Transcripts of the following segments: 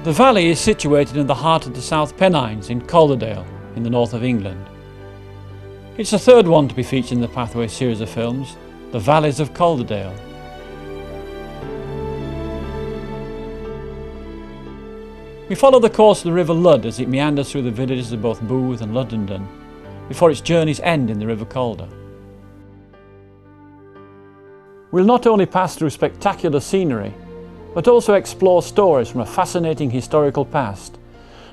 The valley is situated in the heart of the South Pennines in Calderdale, in the north of England. It's the third one to be featured in the Pathway series of films, The Valleys of Calderdale. We follow the course of the River Ludd as it meanders through the villages of both Booth and Luddenden, before its journey's end in the River Calder. We'll not only pass through spectacular scenery, but also explore stories from a fascinating historical past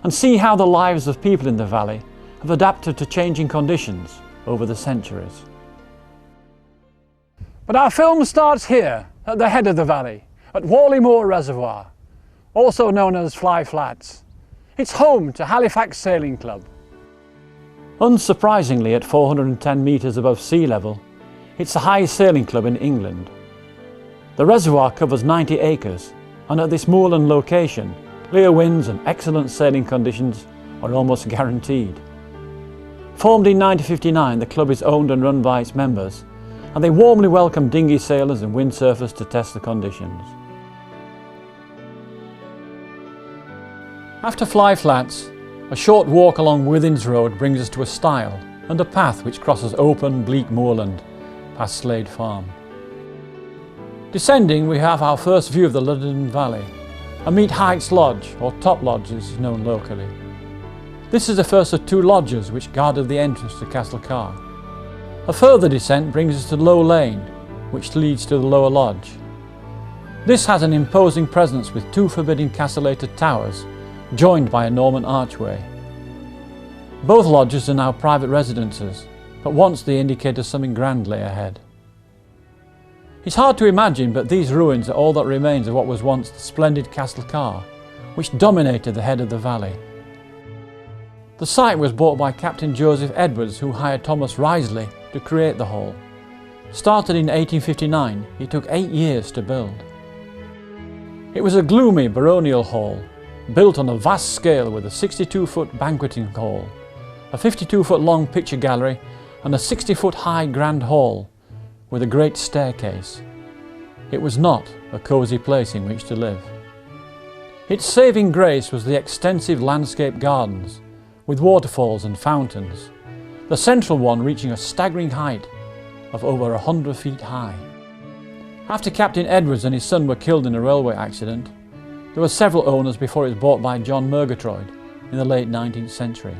and see how the lives of people in the valley have adapted to changing conditions over the centuries. But our film starts here, at the head of the valley, at Whalley Moor Reservoir, also known as Fly Flats. It's home to Halifax Sailing Club. Unsurprisingly, at 410 metres above sea level, it's the highest sailing club in England. The reservoir covers 90 acres, and at this moorland location, clear winds and excellent sailing conditions are almost guaranteed. Formed in 1959, the club is owned and run by its members, and they warmly welcome dinghy sailors and windsurfers to test the conditions. After Fly Flats, a short walk along Withins Road brings us to a stile and a path which crosses open, bleak moorland past Slade Farm. Descending, we have our first view of the Luddenden Valley, and meet Heights Lodge, or Top Lodge as it is known locally. This is the first of two lodges which guarded the entrance to Castle Carr. A further descent brings us to Low Lane, which leads to the lower lodge. This has an imposing presence with two forbidding castellated towers, joined by a Norman archway. Both lodges are now private residences, but once they indicated something grand lay ahead. It's hard to imagine, but these ruins are all that remains of what was once the splendid Castle Carr, which dominated the head of the valley. The site was bought by Captain Joseph Edwards, who hired Thomas Risley to create the hall. Started in 1859, it took 8 years to build. It was a gloomy baronial hall, built on a vast scale with a 62-foot banqueting hall, a 52-foot long picture gallery and a 60-foot high grand hall with a great staircase. It was not a cosy place in which to live. Its saving grace was the extensive landscape gardens with waterfalls and fountains, the central one reaching a staggering height of over 100 feet high. After Captain Edwards and his son were killed in a railway accident, there were several owners before it was bought by John Murgatroyd in the late 19th century.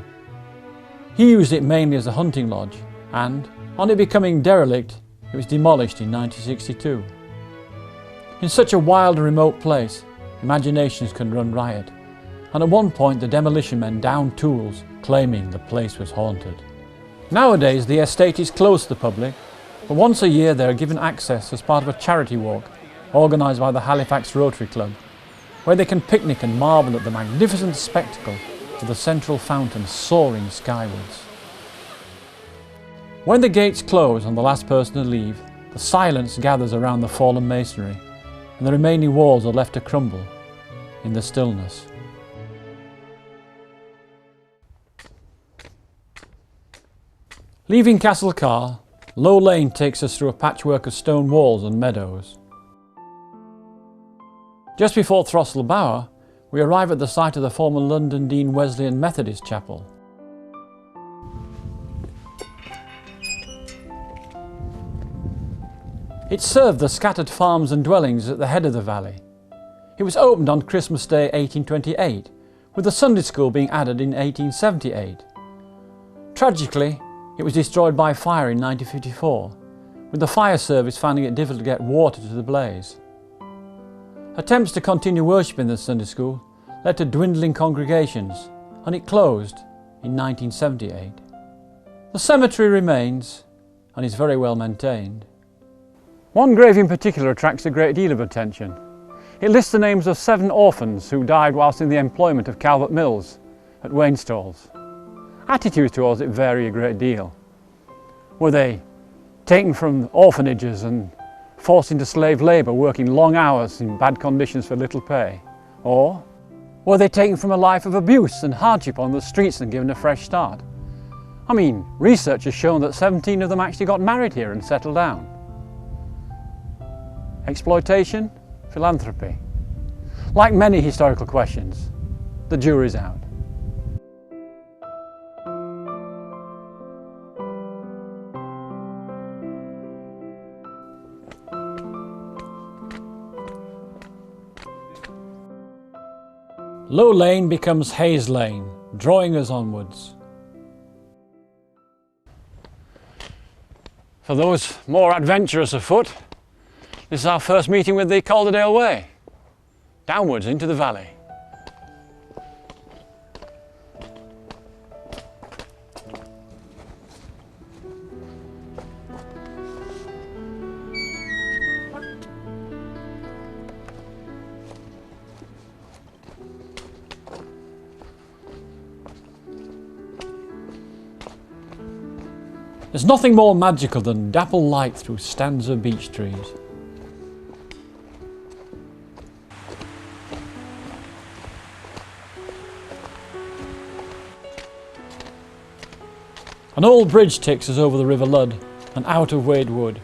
He used it mainly as a hunting lodge, and, on it becoming derelict, it was demolished in 1962. In such a wild and remote place, imaginations can run riot, and at one point the demolition men downed tools, claiming the place was haunted. Nowadays the estate is closed to the public, but once a year they are given access as part of a charity walk organised by the Halifax Rotary Club, where they can picnic and marvel at the magnificent spectacle of the central fountain soaring skywards. When the gates close on the last person to leave, the silence gathers around the fallen masonry, and the remaining walls are left to crumble in the stillness. Leaving Castle Carr, Low Lane takes us through a patchwork of stone walls and meadows. Just before Throstle Bower, we arrive at the site of the former London Dean Wesleyan Methodist Chapel. It served the scattered farms and dwellings at the head of the valley. It was opened on Christmas Day 1828, with the Sunday school being added in 1878. Tragically, it was destroyed by fire in 1954, with the fire service finding it difficult to get water to the blaze. Attempts to continue worship in the Sunday school led to dwindling congregations, and it closed in 1978. The cemetery remains and is very well maintained. One grave in particular attracts a great deal of attention. It lists the names of 7 orphans who died whilst in the employment of Calvert Mills at Wainstalls. Attitudes towards it vary a great deal. Were they taken from orphanages and forced into slave labour, working long hours in bad conditions for little pay? Or were they taken from a life of abuse and hardship on the streets and given a fresh start? I mean, research has shown that 17 of them actually got married here and settled down. Exploitation? Philanthropy? Like many historical questions, the jury's out. Low Lane becomes Hayes Lane, drawing us onwards. For those more adventurous afoot, this is our first meeting with the Calderdale Way, downwards into the valley. There's nothing more magical than dapple light through stands of beech trees. An old bridge takes us over the River Ludd and out of Wade Wood.